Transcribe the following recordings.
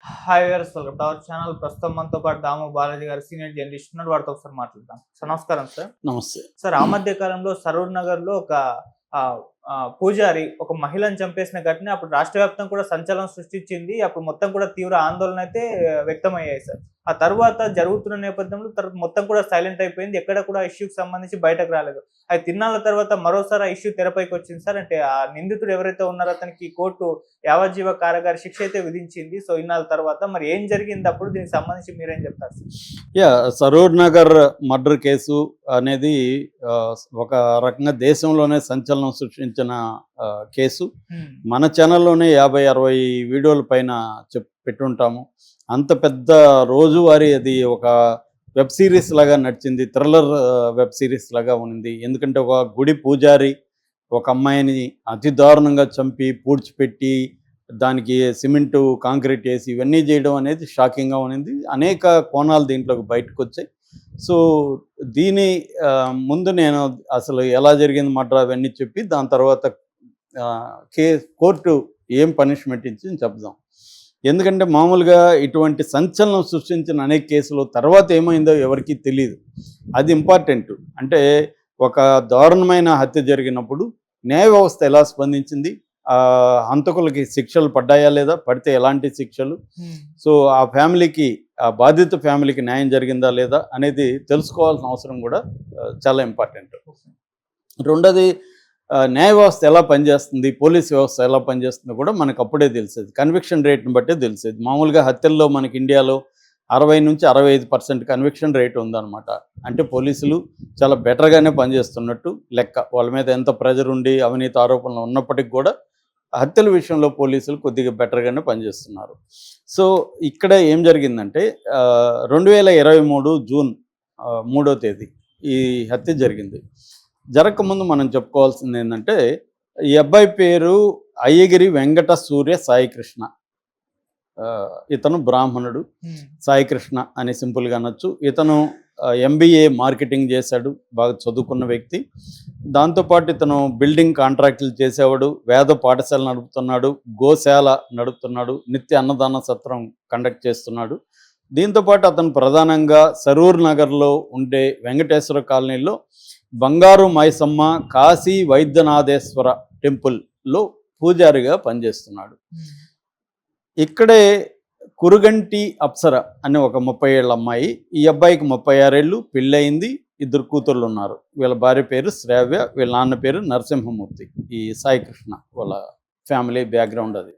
Hi viewers, welcome to our channel. ప్రస్తుతం మనతో పాటు దాము బాలాజీ గారు సీనియర్ జర్నలిస్ట్ ఉన్నారు. వారితో ఒకసారి మాట్లాడదాం. సార్ నమస్కారం సార్. నమస్తే. సార్, ఆ మధ్య కాలంలో సరూర్ నగర్ లో ఒక పూజారి ఒక మహిళను చంపేసిన ఘటన అప్పుడు రాష్ట్ర వ్యాప్తంగా కూడా సంచలనం సృష్టించింది. అప్పుడు మొత్తం కూడా తీవ్ర ఆందోళన అయితే వ్యక్తమయ్యాయి సార్. ఆ తర్వాత జరుగుతున్న నేపథ్యంలో మొత్తం కూడా సైలెంట్ అయిపోయింది. ఎక్కడ కూడా ఇష్యూకి సంబంధించి బయటకు రాలేదు. అది తిన్నాళ్ళ తర్వాత మరోసారి ఆ ఇష్యూ తెరపైకి వచ్చింది సార్. అంటే ఆ నిందితుడు ఎవరైతే ఉన్నారో అతనికి కోర్టు యావజ్జీవ కారాగార శిక్ష అయితే విధించింది. సో ఇన్నాళ్ళ తర్వాత మరి ఏం జరిగింది అప్పుడు, దీనికి సంబంధించి మీరేం చెప్తారు sir? Saroor Nagar murder case అనేది ఒక రకంగా దేశంలోనే సంచలనం సృష్టించిన కేసు. మన ఛానల్లోనే 50-60 వీడియోల పైన పెట్టుంటాము. అంత పెద్ద రోజువారీ అది ఒక వెబ్ సిరీస్ లాగా నడిచింది. థ్రిల్లర్ వెబ్ సిరీస్ లాగా ఉంది. ఎందుకంటే ఒక గుడి పూజారి ఒక అమ్మాయిని అతి దారుణంగా చంపి పూడ్చిపెట్టి దానికి సిమెంటు కాంక్రీట్ వేసి ఇవన్నీ చేయడం అనేది షాకింగ్గా ఉన్నింది. అనేక కోణాలు దీంట్లోకి బయటకు వచ్చాయి. సో దీని ముందు నేను అసలు ఎలా జరిగింది మర్డర్ అవన్నీ చెప్పి దాని తర్వాత కోర్టు ఏం పనిష్మెంట్ ఇచ్చింది చెప్దాం. ఎందుకంటే మామూలుగా ఇటువంటి సంచలనం సృష్టించిన అనేక కేసులు తర్వాత ఏమైందో ఎవరికీ తెలియదు. అది ఇంపార్టెంట్. అంటే ఒక దారుణమైన హత్య జరిగినప్పుడు న్యాయ వ్యవస్థ ఎలా స్పందించింది, హంతకులకి శిక్షలు పడ్డాయా లేదా, పడితే ఎలాంటి శిక్షలు, సో ఆ ఫ్యామిలీకి, ఆ బాధిత ఫ్యామిలీకి న్యాయం జరిగిందా లేదా అనేది తెలుసుకోవాల్సిన అవసరం కూడా చాలా ఇంపార్టెంట్. రెండోది, న్యాయ వ్యవస్థ ఎలా పనిచేస్తుంది, పోలీస్ వ్యవస్థ ఎలా పనిచేస్తుందో కూడా మనకు అప్పుడే తెలిసేది. కన్విక్షన్ రేట్ని బట్టే తెలిసేది. మామూలుగా హత్యల్లో మనకి ఇండియాలో 60-65% కన్విక్షన్ రేట్ ఉందన్నమాట. అంటే పోలీసులు చాలా బెటర్గానే పనిచేస్తున్నట్టు లెక్క. వాళ్ళ మీద ఎంత ప్రెజర్ ఉండి అవినీతి ఆరోపణలు ఉన్నప్పటికీ కూడా హత్యల విషయంలో పోలీసులు కొద్దిగా బెటర్గానే పనిచేస్తున్నారు. సో ఇక్కడ ఏం జరిగిందంటే 2023 జూన్ 3వ తేదీ ఈ హత్య జరిగింది. జరగకముందు మనం చెప్పుకోవాల్సింది ఏంటంటే, ఈ అబ్బాయి పేరు అయ్యగిరి వెంకట సూర్య సాయికృష్ణ. ఇతను బ్రాహ్మణుడు. సాయికృష్ణ అని సింపుల్గా అనొచ్చు. ఇతను MBA మార్కెటింగ్ చేశాడు, బాగా చదువుకున్న వ్యక్తి. దాంతోపాటు ఇతను బిల్డింగ్ కాంట్రాక్టులు చేసేవాడు, వేద పాఠశాల నడుపుతున్నాడు, గోశాల నడుపుతున్నాడు, నిత్య అన్నదాన సత్రం కండక్ట్ చేస్తున్నాడు. దీంతోపాటు అతను ప్రధానంగా సరూర్ నగర్లో ఉండే వెంకటేశ్వర కాలనీలో బంగారు మైసమ్మ కాశీ వైద్యనాథేశ్వర టెంపుల్లో పూజారిగా పనిచేస్తున్నాడు. ఇక్కడే కురుగంటి అప్సర అనే ఒక 30 ఏళ్ళ అమ్మాయి, ఈ అబ్బాయికి 36 ఏళ్ళు, పెళ్ళయింది, 2 కూతుర్లు ఉన్నారు. వీళ్ళ భార్య పేరు శ్రావ్య, వీళ్ళ నాన్న పేరు నరసింహమూర్తి. ఈ సాయికృష్ణ వాళ్ళ ఫ్యామిలీ బ్యాక్గ్రౌండ్ అది.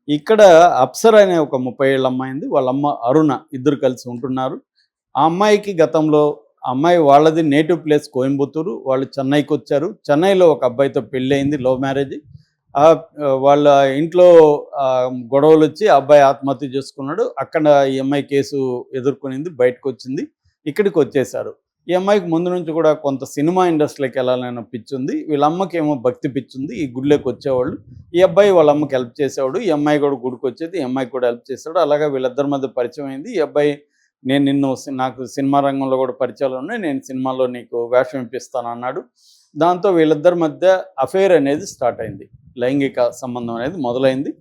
ఇక్కడ అప్సర అనే ఒక 30 ఏళ్ళ అమ్మాయింది, వాళ్ళ అమ్మ అరుణ, ఇద్దరు కలిసి ఉంటున్నారు. ఆ అమ్మాయికి గతంలో, అమ్మాయి వాళ్ళది నేటివ్ ప్లేస్ కోయంబత్తూరు, వాళ్ళు చెన్నైకి వచ్చారు. చెన్నైలో ఒక అబ్బాయితో పెళ్ళయింది, లవ్ మ్యారేజ్. వాళ్ళ ఇంట్లో గొడవలు వచ్చి ఆ అబ్బాయి ఆత్మహత్య చేసుకున్నాడు. అక్కడ ఈ అమ్మాయి కేసు ఎదుర్కొనింది, బయటకు వచ్చింది, ఇక్కడికి వచ్చేసారు. ఈ అమ్మాయికి ముందు నుంచి కూడా కొంత సినిమా ఇండస్ట్రీకి వెళ్ళాలనే పిచ్చుంది. వీళ్ళ అమ్మకి ఏమో భక్తి పిచ్చుంది. ఈ గుడిలోకి వచ్చేవాళ్ళు, ఈ అబ్బాయి వాళ్ళ అమ్మకి హెల్ప్ చేసేవాడు, ఈ అమ్మాయి కూడా గుడికి వచ్చేది, ఈ అమ్మాయికి కూడా హెల్ప్ చేసేవాడు. అలాగా వీళ్ళిద్దరి మధ్య పరిచయం అయింది. ఈ అబ్బాయి, నాకు సినిమా రంగంలో కూడా పరిచయాలు ఉన్నాయి, నేను సినిమాలో నీకు వేషం ఇప్పిస్తాను అన్నాడు. దాంతో వీళ్ళిద్దరి మధ్య అఫైర్ అనేది స్టార్ట్ అయింది, లైంగిక సంబంధం అనేది మొదలైంది.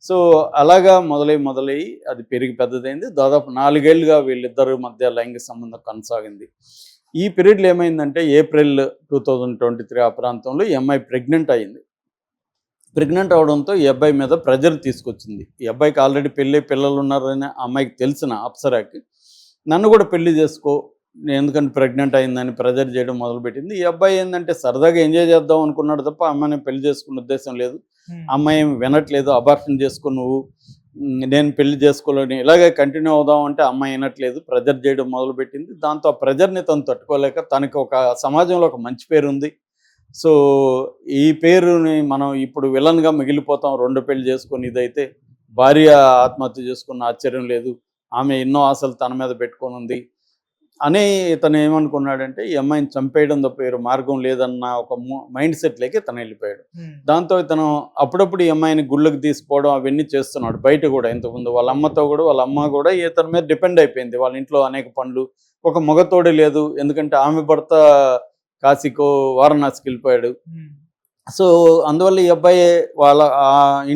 సో అలాగా మొదలై అది పెరిగి పెద్దదైంది. దాదాపు 4 ఏళ్ళుగా వీళ్ళిద్దరి మధ్య లైంగిక సంబంధం కొనసాగింది. ఈ పీరియడ్లో ఏమైందంటే ఏప్రిల్ 2023 ఆ ప్రాంతంలో ఈ అమ్మాయి ప్రెగ్నెంట్ అయింది. ప్రెగ్నెంట్ అవడంతో ఈ అబ్బాయి మీద ప్రెజర్ తీసుకొచ్చింది. ఈ అబ్బాయికి ఆల్రెడీ పిల్లలు ఉన్నారని ఆ అమ్మాయికి తెలిసిన అప్సరాకి, నన్ను కూడా పెళ్లి చేసుకో, ఎందుకంటే ప్రెగ్నెంట్ అయిందని ప్రెజర్ చేయడం మొదలుపెట్టింది. ఈ అబ్బాయి ఏంటంటే సరదాగా ఎంజాయ్ చేద్దాం అనుకున్నాడు తప్ప అమ్మాయిని పెళ్లి చేసుకునే ఉద్దేశం లేదు. అమ్మాయి ఏమి వినట్లేదు, అబార్షన్ చేసుకో నువ్వు, నేను పెళ్లి చేసుకోలేని, ఇలాగే కంటిన్యూ అవుదాం అంటే అమ్మాయి వినట్లేదు, ప్రెజర్ చేయడం మొదలుపెట్టింది. దాంతో ఆ ప్రెజర్ని తను తట్టుకోలేక, తనకి ఒక సమాజంలో ఒక మంచి పేరు ఉంది, సో ఈ పేరుని మనం ఇప్పుడు విలన్గా మిగిలిపోతాం, 2 పెళ్లి చేసుకొని, ఇదైతే భార్య ఆత్మహత్య చేసుకున్న ఆశ్చర్యం లేదు, ఆమె ఎన్నో ఆశలు తన మీద పెట్టుకొని ఉంది అని ఇతను ఏమనుకున్నాడంటే, ఈ అమ్మాయిని చంపేయడం తప్ప వేరే మార్గం లేదన్న ఒక మైండ్ సెట్లోకి తను వెళ్ళిపోయాడు. దాంతో ఇతను అప్పుడప్పుడు ఈ అమ్మాయిని గుళ్ళకి తీసుకోవడం అవన్నీ చేస్తున్నాడు బయట కూడా. ఇంతకుముందు వాళ్ళ అమ్మ కూడా ఇతని మీద డిపెండ్ అయిపోయింది. వాళ్ళ ఇంట్లో అనేక పనులు, ఒక మగతోడే లేదు, ఎందుకంటే ఆమె భర్త కాశీకో వారణాసికి వెళ్ళిపోయాడు. సో అందువల్ల ఈ అబ్బాయి వాళ్ళ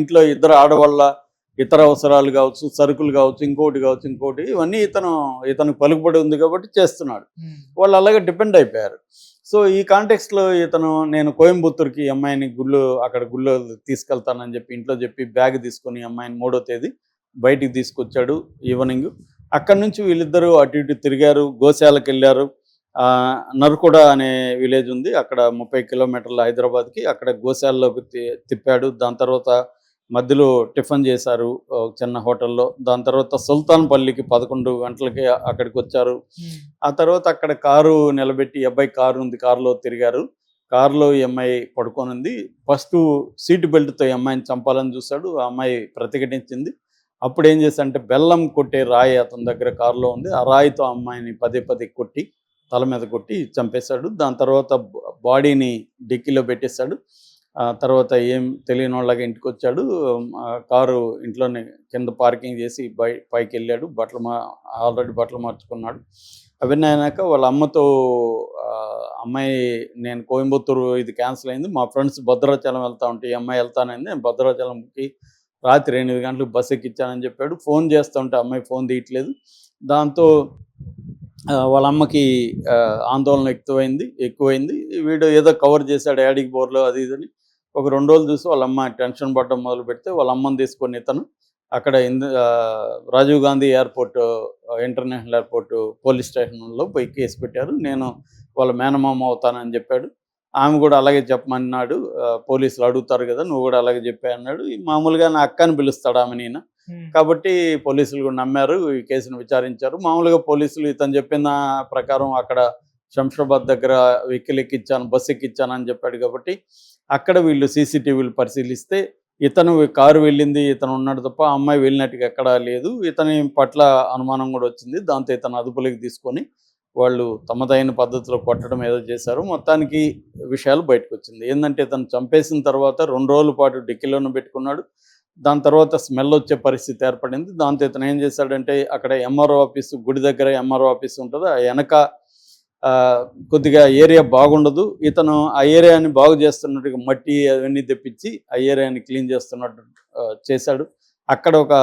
ఇంట్లో 2 ఆడవాళ్ళ ఇతర అవసరాలు కావచ్చు, సరుకులు కావచ్చు, ఇంకోటి ఇవన్నీ ఇతను పలుకుబడి ఉంది కాబట్టి చేస్తున్నాడు. వాళ్ళు అలాగే డిపెండ్ అయిపోయారు. సో ఈ కాంటెక్స్ట్లో నేను కోయంబత్తూరుకి ఈ అమ్మాయిని అక్కడ గుళ్ళో తీసుకెళ్తానని చెప్పి ఇంట్లో చెప్పి బ్యాగ్ తీసుకొని అమ్మాయిని 3వ తేదీ బయటికి తీసుకొచ్చాడు ఈవినింగ్. అక్కడి నుంచి వీళ్ళిద్దరూ అటు ఇటు తిరిగారు, గోశాలకు వెళ్ళారు. నరుకుడ అనే విలేజ్ ఉంది, అక్కడ 30 కిలోమీటర్ల హైదరాబాద్కి. అక్కడ గోశాలలోకి తిప్పాడు. దాని తర్వాత మధ్యలో టిఫిన్ చేశారు చిన్న హోటల్లో. దాని తర్వాత సుల్తాన్పల్లికి 11 గంటలకి అక్కడికి వచ్చారు. ఆ తర్వాత అక్కడ కారు నిలబెట్టి, ఈ అబ్బాయి కారు ఉంది, కారులో తిరిగారు. కారులో ఈ అమ్మాయి పడుకొని ఉంది. ఫస్ట్ సీటు బెల్ట్తో ఈ అమ్మాయిని చంపాలని చూశాడు. ఆ అమ్మాయి ప్రతిఘటించింది. అప్పుడు ఏం చేశాడంటే బెల్లం కొట్టే రాయి అతని దగ్గర కారులో ఉంది. ఆ రాయితో ఆ అమ్మాయిని పదే కొట్టి, తల మీద కొట్టి చంపేశాడు. దాని తర్వాత బాడీని డిక్కీలో పెట్టేశాడు. తర్వాత ఏం తెలియని వాళ్ళగా ఇంటికి వచ్చాడు. కారు ఇంట్లోనే కింద పార్కింగ్ చేసి పైకి వెళ్ళాడు. ఆల్రెడీ బట్టలు మార్చుకున్నాడు. అవన్నీ అయినాక వాళ్ళ అమ్మతో అమ్మాయి, నేను కోయంబత్తూరు ఇది క్యాన్సిల్ అయింది, మా ఫ్రెండ్స్ భద్రాచలం వెళ్తా ఉంటే ఈ అమ్మాయి వెళ్తానని నేను భద్రాచలంకి రాత్రి 8 గంటలకు బస్సు ఎక్కించానని చెప్పాడు. ఫోన్ చేస్తూ ఉంటే అమ్మాయి ఫోన్ తీయట్లేదు. దాంతో వాళ్ళ అమ్మకి ఆందోళన ఎక్కువైంది. వీడు ఏదో కవర్ చేశాడు యాడికి బోర్లో అది ఇదని. ఒక 2 రోజులు చూసి వాళ్ళ అమ్మ టెన్షన్ పడడం మొదలు పెడితే వాళ్ళ అమ్మని తీసుకొని ఇతను అక్కడ Rajiv Gandhi airport, international airport police స్టేషన్లో పోయి కేసు పెట్టారు. నేను వాళ్ళ మేనమామ అవుతానని చెప్పాడు. ఆమె కూడా అలాగే చెప్పమన్నాడు. పోలీసులు అడుగుతారు కదా, నువ్వు కూడా అలాగే చెప్పా అన్నాడు. మామూలుగా నా అక్కని పిలుస్తాడు ఆమె ఈయన. కాబట్టి పోలీసులు కూడా నమ్మారు, ఈ కేసును విచారించారు. మామూలుగా పోలీసులు ఇతను చెప్పిన ప్రకారం అక్కడ శంషాబాద్ దగ్గర బస్సు ఎక్కించాను అని చెప్పాడు. కాబట్టి అక్కడ వీళ్ళు సీసీటీవీలు పరిశీలిస్తే ఇతను కారు వెళ్ళింది, ఇతను ఉన్నాడు తప్ప ఆ అమ్మాయి వెళ్ళినట్టుగా ఎక్కడా లేదు. ఇతని పట్ల అనుమానం కూడా వచ్చింది. దాంతో ఇతను అదుపులోకి తీసుకొని వాళ్ళు తమదైన పద్ధతిలో కొట్టడం ఏదో చేశారు. మొత్తానికి విషయాలు బయటకు వచ్చింది. ఏంటంటే ఇతను చంపేసిన తర్వాత 2 రోజుల పాటు డిక్కీలోనే పెట్టుకున్నాడు. దాని తర్వాత స్మెల్ వచ్చే పరిస్థితి ఏర్పడింది. దాంతో ఇతను ఏం చేశాడంటే అక్కడ ఎంఆర్ఓ ఆఫీసు, గుడి దగ్గర ఎంఆర్ఓ ఆఫీసు ఉంటుంది, ఆ వెనక కొద్దిగా ఏరియా బాగుండదు. ఇతను ఆ ఏరియాని బాగు చేస్తున్నట్టుగా మట్టి అవన్నీ తెప్పించి ఆ ఏరియాని క్లీన్ చేస్తున్నట్టు చేశాడు. అక్కడ ఒక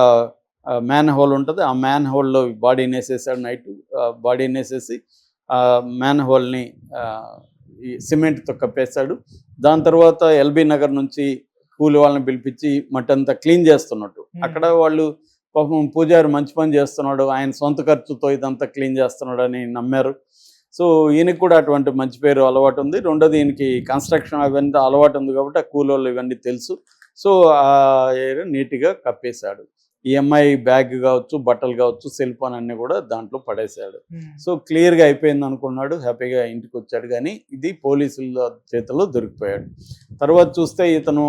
మ్యాన్ హోల్ ఉంటుంది, ఆ మ్యాన్ హోల్లో బాడీని వేసేసాడు. నైట్ బాడీని వేసేసి ఆ మ్యాన్ హోల్ని ఈ సిమెంట్తో కప్పేశాడు. దాని తర్వాత ఎల్బీ నగర్ నుంచి కూలి వాళ్ళని పిలిపించి మట్టి అంతా క్లీన్ చేస్తున్నట్టు. అక్కడ వాళ్ళు పాపం పూజారి మంచి పని చేస్తున్నాడు, ఆయన సొంత ఖర్చుతో ఇదంతా క్లీన్ చేస్తున్నాడు అని నమ్మారు. సో ఈయనకి కూడా అటువంటి మంచి పేరు అలవాటు ఉంది. రెండోది ఈయనకి కన్స్ట్రక్షన్ అవన్నీ అలవాటు ఉంది కాబట్టి ఆ కూలోళ్ళు ఇవన్నీ తెలుసు. సో ఆ ఏరియా నీట్గా కప్పేశాడు. ఈఎంఐ బ్యాగ్ కావచ్చు, బట్టలు కావచ్చు, సెల్ ఫోన్ అన్నీ కూడా దాంట్లో పడేశాడు. సో క్లియర్గా అయిపోయింది అనుకున్నాడు, హ్యాపీగా ఇంటికి వచ్చాడు. కానీ ఇది పోలీసుల చేతిలో దొరికిపోయాడు. తర్వాత చూస్తే ఇతను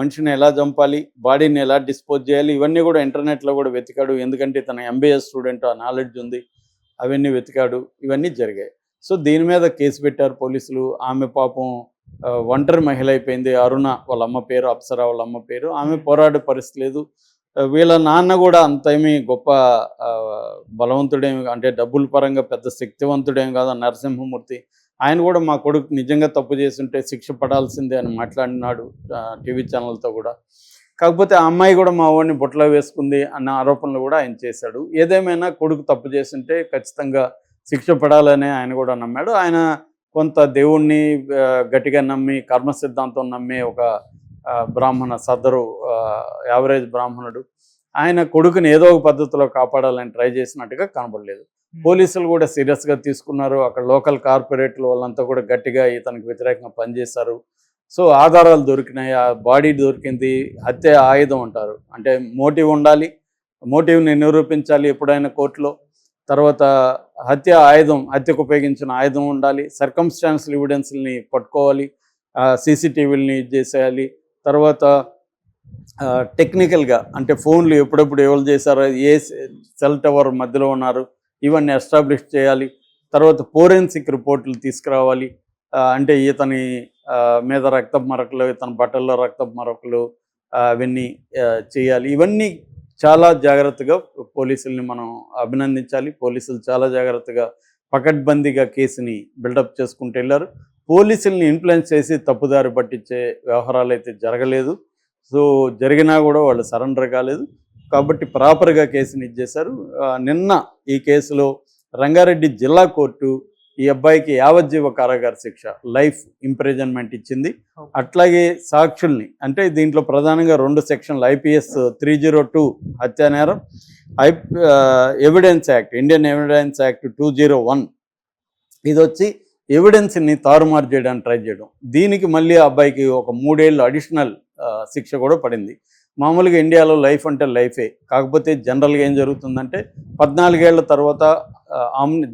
మనిషిని ఎలా చంపాలి, బాడీని ఎలా డిస్పోజ్ చేయాలి, ఇవన్నీ కూడా ఇంటర్నెట్లో కూడా వెతికాడు. ఎందుకంటే ఇతను MBA స్టూడెంట్, ఆ నాలెడ్జ్ ఉంది, అవన్నీ వెతికాడు. ఇవన్నీ జరిగాయి. సో దీని మీద కేసు పెట్టారు పోలీసులు. ఆమె పాపం ఒంటరి మహిళ అయిపోయింది. అరుణ వాళ్ళ అమ్మ పేరు, అప్సరా వాళ్ళ అమ్మ పేరు. ఆమె పోరాడే పరిస్థితి లేదు. వీళ్ళ నాన్న కూడా అంతేమీ గొప్ప బలవంతుడేమి, అంటే డబ్బుల పరంగా పెద్ద శక్తివంతుడేం కాదు, నరసింహమూర్తి. ఆయన కూడా మా కొడుకు నిజంగా తప్పు చేస్తుంటే శిక్ష పడాల్సిందే అని మాట్లాడినాడు టీవీ ఛానల్తో కూడా. కాకపోతే ఆ అమ్మాయి కూడా మా వాడిని బొట్లో వేసుకుంది అన్న ఆరోపణలు కూడా ఆయన చేశాడు. ఏదేమైనా కొడుకు తప్పు చేస్తుంటే ఖచ్చితంగా శిక్ష పడాలని ఆయన కూడా నమ్మాడు. ఆయన కొంత దేవుణ్ణి గట్టిగా నమ్మి, కర్మ సిద్ధాంతం నమ్మే ఒక బ్రాహ్మణ సదరు, యావరేజ్ బ్రాహ్మణుడు. ఆయన కొడుకుని ఏదో ఒక పద్ధతిలో కాపాడాలని ట్రై చేసినట్టుగా కనబడలేదు. పోలీసులు కూడా సీరియస్గా తీసుకున్నారు. అక్కడ లోకల్ కార్పొరేట్లు వాళ్ళంతా కూడా గట్టిగా ఇతనికి వ్యతిరేకంగా పనిచేశారు. సో ఆధారాలు దొరికినాయి, ఆ బాడీ దొరికింది. హత్య ఆయుధం అంటారు, అంటే మోటివ్ ఉండాలి, మోటివ్ని నిరూపించాలి ఎప్పుడైనా కోర్టులో. తర్వాత హత్యకు ఉపయోగించిన ఆయుధం ఉండాలి, సర్కమ్స్టాన్షియల్ ఎవిడెన్స్ని పట్టుకోవాలి, సీసీటీవీలని చేసేయాలి. తర్వాత టెక్నికల్గా అంటే ఫోన్లు ఎప్పుడెప్పుడు ఎవరు చేశారో, ఏ సెల్ టవర్ మధ్యలో ఉన్నారు, ఇవన్నీ ఎస్టాబ్లిష్ చేయాలి. తర్వాత ఫోరెన్సిక్ రిపోర్ట్లు తీసుకురావాలి. అంటే ఇతని మీద రక్తపు మరకలు, ఇతని బట్టల్లో రక్తపు మరకలు, అవన్నీ చేయాలి. ఇవన్నీ చాలా జాగ్రత్తగా పోలీసుల్ని మనం అభినందించాలి. పోలీసులు చాలా జాగ్రత్తగా పకడ్బందీగా కేసుని బిల్డప్ చేసుకుంటూ వెళ్ళారు. పోలీసుల్ని ఇన్ఫ్లుయెన్స్ చేసి తప్పుదారి పట్టించే వ్యవహారాలు అయితే జరగలేదు. సో జరిగినా కూడా వాళ్ళు సరెండర్ కాలేదు. కాబట్టి ప్రాపర్గా కేసుని ఇచ్చేశారు. నిన్న ఈ కేసులో రంగారెడ్డి జిల్లా కోర్టు ఈ అబ్బాయికి యావజ్జీవ కారాగార శిక్ష, లైఫ్ ఇంప్రిజన్మెంట్ ఇచ్చింది. అట్లాగే సాక్షుల్ని, అంటే దీంట్లో ప్రధానంగా 2 సెక్షన్లు, IPS 302 హత్యా నేరం, evidence act, Indian evidence act 201, ఇది వచ్చి ఎవిడెన్స్ని తారుమారు చేయడానికి ట్రై చేయడం. దీనికి మళ్ళీ ఆ అబ్బాయికి ఒక 3 ఏళ్ళు అడిషనల్ శిక్ష కూడా పడింది. మామూలుగా ఇండియాలో లైఫ్ అంటే లైఫే, కాకపోతే జనరల్గా ఏం జరుగుతుందంటే 14 ఏళ్ల తర్వాత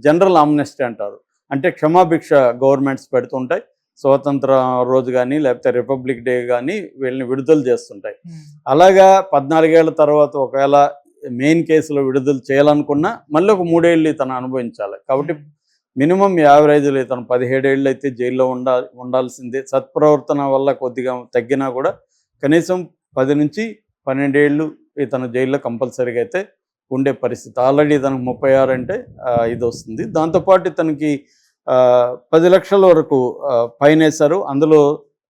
జనరల్ ఆమ్నెస్టీ అంటారు. అంటే క్షమాభిక్ష గవర్నమెంట్స్ పెడుతుంటాయి. స్వాతంత్ర రోజు కానీ లేకపోతే రిపబ్లిక్ డే కానీ వీళ్ళని విడుదల చేస్తుంటాయి. అలాగా 14 ఏళ్ల తర్వాత ఒకవేళ మెయిన్ కేసులో విడుదల చేయాలనుకున్నా మళ్ళీ ఒక 3 ఏళ్ళు ఇతను అనుభవించాలి. కాబట్టి మినిమం యావరేజ్లో ఇతను 17 ఏళ్ళు అయితే జైల్లో ఉండాల్సిందే. సత్ప్రవర్తన వల్ల కొద్దిగా తగ్గినా కూడా కనీసం 10 నుంచి 12 ఏళ్ళు ఇతను జైల్లో కంపల్సరీగా అయితే ఉండే పరిస్థితి. ఆల్రెడీ ఇతనికి 36 అంటే ఇది వస్తుంది. దాంతోపాటు ఇతనికి 10 లక్షల వరకు ఫైన్ వేశారు. అందులో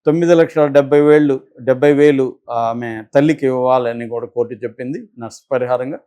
9,70,000 ఆమె తల్లికి ఇవ్వాలని కూడా కోర్టు చెప్పింది నష్టపరిహారంగా.